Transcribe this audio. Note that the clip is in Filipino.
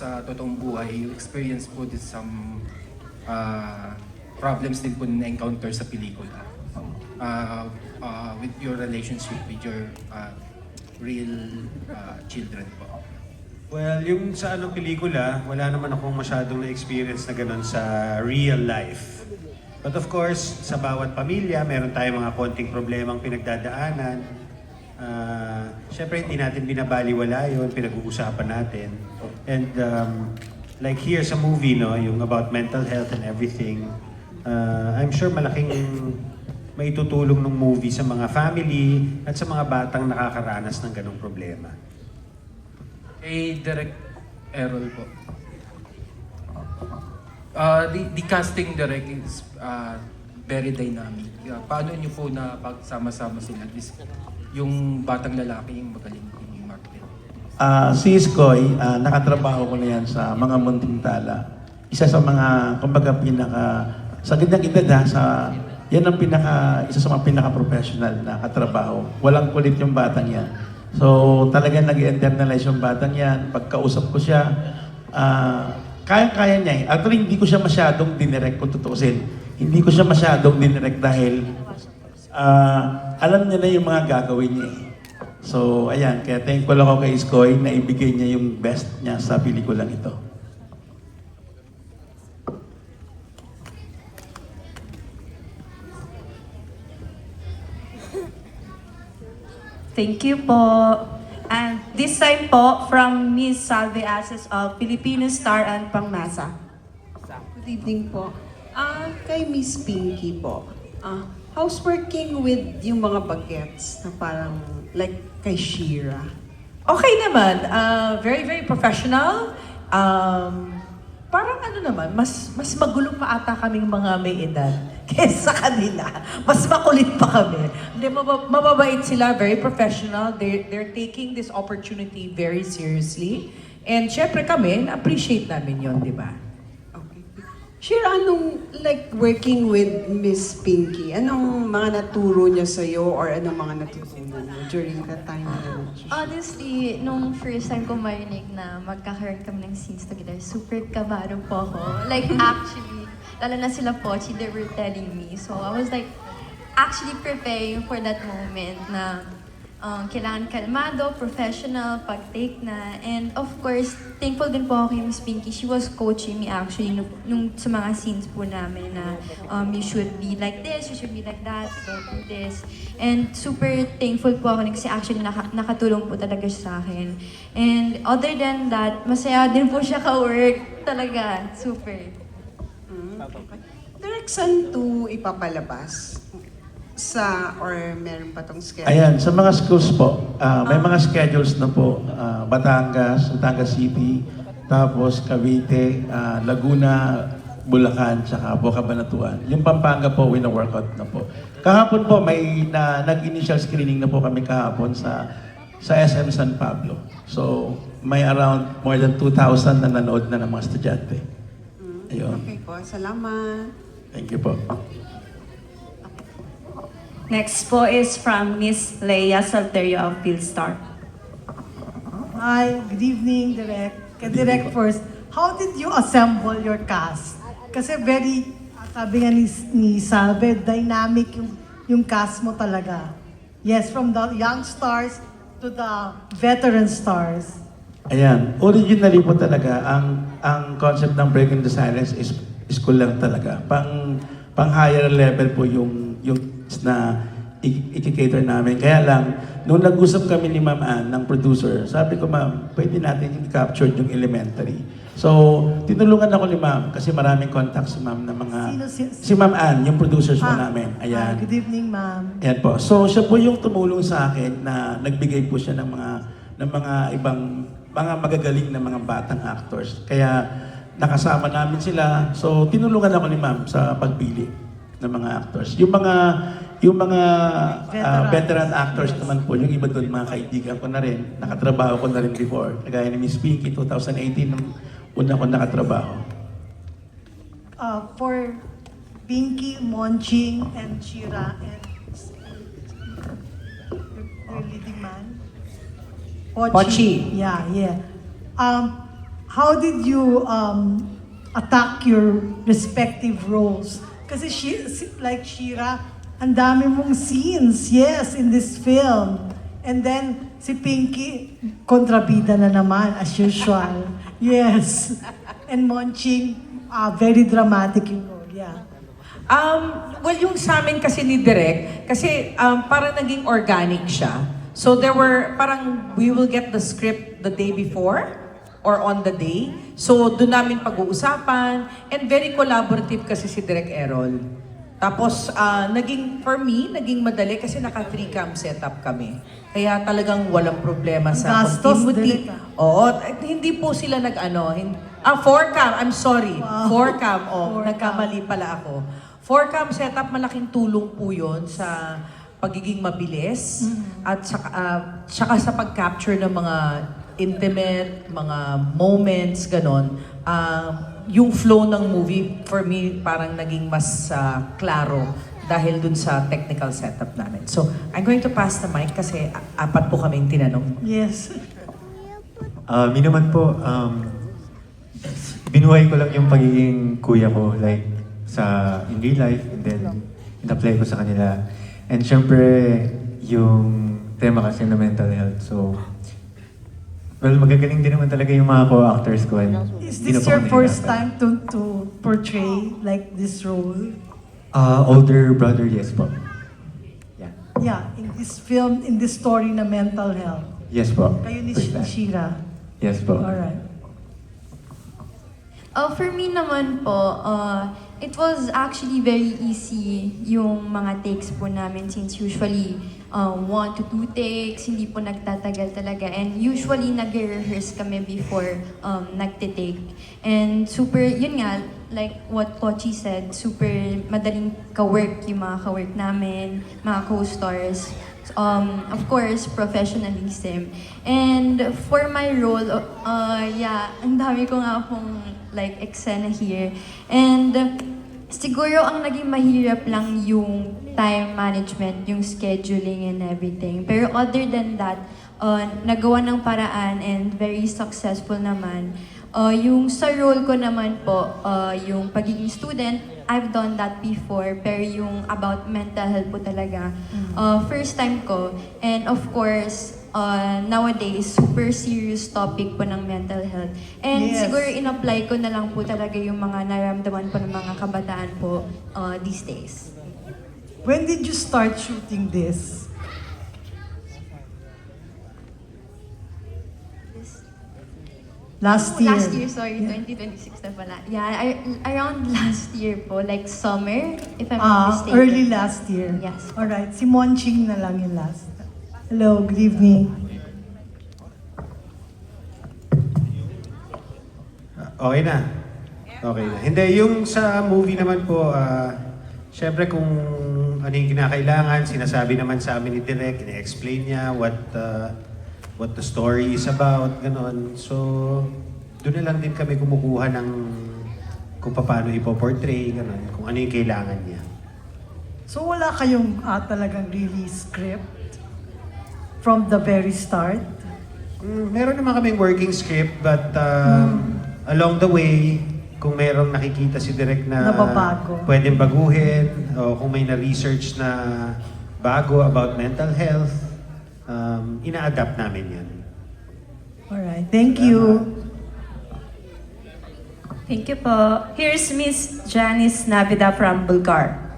sa totoong buhay, you experience po din some problems din po na encounter sa pelikula. With your relationship with your real children po. Well, yung sa pelikula, wala naman akong masyadong na-experience na ganun sa real life. But of course, sa bawat pamilya, meron tayong mga konting problemang pinagdadaanan. Siyempre, hindi natin binabaliwala yun, pinag-uusapan natin. And like here sa movie, no, yung about mental health and everything, I'm sure malaking maitutulong ng movie sa mga family at sa mga batang nakakaranas ng ganong problema. Direct Errol po. The casting direct is very dynamic. Paano niyo po na pagsama-sama sila? Yung batang lalaki yung magaling yung Martin. Si Iskoy, nakatrabaho ko na yan sa mga Munting Tala. Isa sa mga, kumbaga, sa gandang edad yan ang isa sa mga pinaka-professional na katrabaho. Walang kulit yung batang yan. So, talagang nag-internalize yung batang yan. Pagkausap ko siya, kaya-kaya niya eh. Actually, hindi ko siya masyadong dinirect kung tutuusin. Hindi ko siya masyadong dinirect dahil alam niya na yung mga gagawin niya eh. So, ayan. Kaya thankful ako kay Iskoy na ibigay niya yung best niya sa pelikulang ito. Thank you po. And this time po, from Miss Salve Aces of Filipino Star and Pangmasa. Good evening po. Kay Miss Pinky po, how's working with yung mga bagets na parang like kay Shira? Okay naman. Very, very professional. Parang ano naman, mas magulo pa ata kaming mga may edad kesa kanila. Mas makulit pa kami. Hindi, mababait sila, very professional. They're taking this opportunity very seriously. And syempre kami, na-appreciate namin yon, di ba? Okay. Shira, anong like working with Miss Pinky? Anong mga naturo niya sa'yo or anong mga natutunan mo during that time na Honestly, nung first time ko marinig na magkakaroon kami ng scenes together, super kabado po ako. Like actually, lalo na sila Pochi, they were telling me. So I was like, actually preparing for that moment na kailangan kalmado, professional, pag-take na. And of course, thankful din po ako kay Miss Pinky. She was coaching me actually nung sa mga scenes po namin na you should be like this, you should be like that, don't do this. And super thankful po ako kasi actually nakatulong po talaga siya sa akin. And other than that, masaya din po siya ka-work. Talaga, super. Okay. Direct saan to ipapalabas? Or meron pa tong schedule? Ayan, sa mga schools po, may mga schedules na po. Batangas City, tapos Cavite, Laguna, Bulacan, tsaka Cabanatuan. Yung Pampanga po, wina-workout na po. Kahapon po, may nag-initial screening na po kami kahapon sa SM San Pablo. So, may around more than 2,000 na nanood na ng mga estudyante. Ayun. Okay po, salamat. Thank you po. Next po is from Miss Leia Salterio of Philstar. Hi, good evening, Direk. Direk first, how did you assemble your cast? Kasi very, sabi nga ni Salve, dynamic yung cast mo talaga. Yes, from the young stars to the veteran stars. Ayan, originally po talaga, ang concept ng Breaking the Silence is school lang talaga. Pang higher level po yung na i-cater namin. Kaya lang, nung nag-usap kami ni Ma'am Ann, ng producer, sabi ko, Ma'am, pwede natin i-capture yung elementary. So, tinulungan ako ni Ma'am kasi maraming contacts si Ma'am na mga... Si Ma'am Ann, yung producers po namin. Ayan. Good evening, Ma'am. Ayan po. So, siya po yung tumulong sa akin na nagbigay po siya ng mga ibang mga magagaling na mga batang actors. Kaya nakasama namin sila. So, tinulungan ako ni Ma'am sa pagpili ng mga actors. Yung mga veteran actors naman po, yung iba doon, mga kaibigan ko na rin, nakatrabaho ko na rin before. Kagaya ni Miss Pinky, 2018, nung una ko nakatrabaho. For Pinky, Monching, and Shira, and your leading man? Pochi. Yeah. how did you attack your respective roles? Kasi like Shira, ang dami mong scenes, yes, in this film. And then, si Pinky, kontrabida na naman, as usual. Yes. And Monching, very dramatic yung role, yeah. Well, yung sa amin kasi ni Direk, kasi parang naging organic siya. So there were, parang we will get the script the day before or on the day. So doon namin pag-uusapan and very collaborative kasi si Direk Errol. Tapos for me, naging madali kasi naka 3-cam setup kami. Kaya talagang walang problema sa Gastos, continuity. Direk, Oo, hindi po sila 4-cam, I'm sorry. 4-cam, nagkamali pala ako. 4-cam setup, malaking tulong po yun sa pagiging mabilis at saka sa pag-capture ng mga intimate, mga moments, ganon. Yung flow ng movie, for me, parang naging mas klaro dahil dun sa technical setup namin. So, I'm going to pass the mic kasi 4 po kaming tinanong. Yes. Mi naman po, binuhay ko lang yung pagiging kuya ko, like, in real life, and then, in-apply ko sa kanila. And syempre, yung tema kasi na mental health, so, well, magagaling din naman talaga yung mga co-actors ko. Is Hindi na this po your ako first nahihirapan. time to portray like this role? Older brother, yes po. Yeah. Yeah, in this film, in this story na mental health. Yes po. Kayo ni First time. Shira. Yes po. Alright. For me naman po, it was actually very easy yung mga takes po namin since usually 1 to 2 takes, hindi po nagtatagal talaga. And usually nag-rehearse kami before nagtitake. And super, yun nga, like what Pochi said, super madaling ka-work yung mga ka-work namin, mga co-stars. Of course, professionalism. And for my role, yeah, ang dami ko nga pong like eksena here. And siguro ang naging mahirap lang yung time management, yung scheduling and everything. Pero other than that, nagawa ng paraan and very successful naman. Yung sa role ko naman po, yung pagiging student, I've done that before, pero yung about mental health po talaga, first time ko. And of course, nowadays, super serious topic po ng mental health. And Yes. siguro in-apply ko na lang po talaga yung mga naramdaman po ng mga kabataan po these days. When did you start shooting this? Last year. Last year, sorry, 2026 na pala. Yeah, around last year po, like summer, if I'm not mistaken. Early last year. Yes. Alright, si Monching na lang yung last. Hello, good evening. Okay na. Okay na. Hindi, yung sa movie naman po, syempre kung ano yung kinakailangan, sinasabi naman sa amin ni Direk, ina-explain niya what the story is about, ganon. So, doon na lang din kami kumukuha ng kung paano ipoportray, ganon, kung ano yung kailangan niya. So wala kayong talagang really script from the very start? Meron naman kaming working script, but along the way, kung merong nakikita si Direk na Nababago. pwedeng baguhin, o kung may na-research na bago about mental health, ina-adapt namin yan. Alright, thank you. Thank you po. Here's Miss Janice Navida from Bulgar.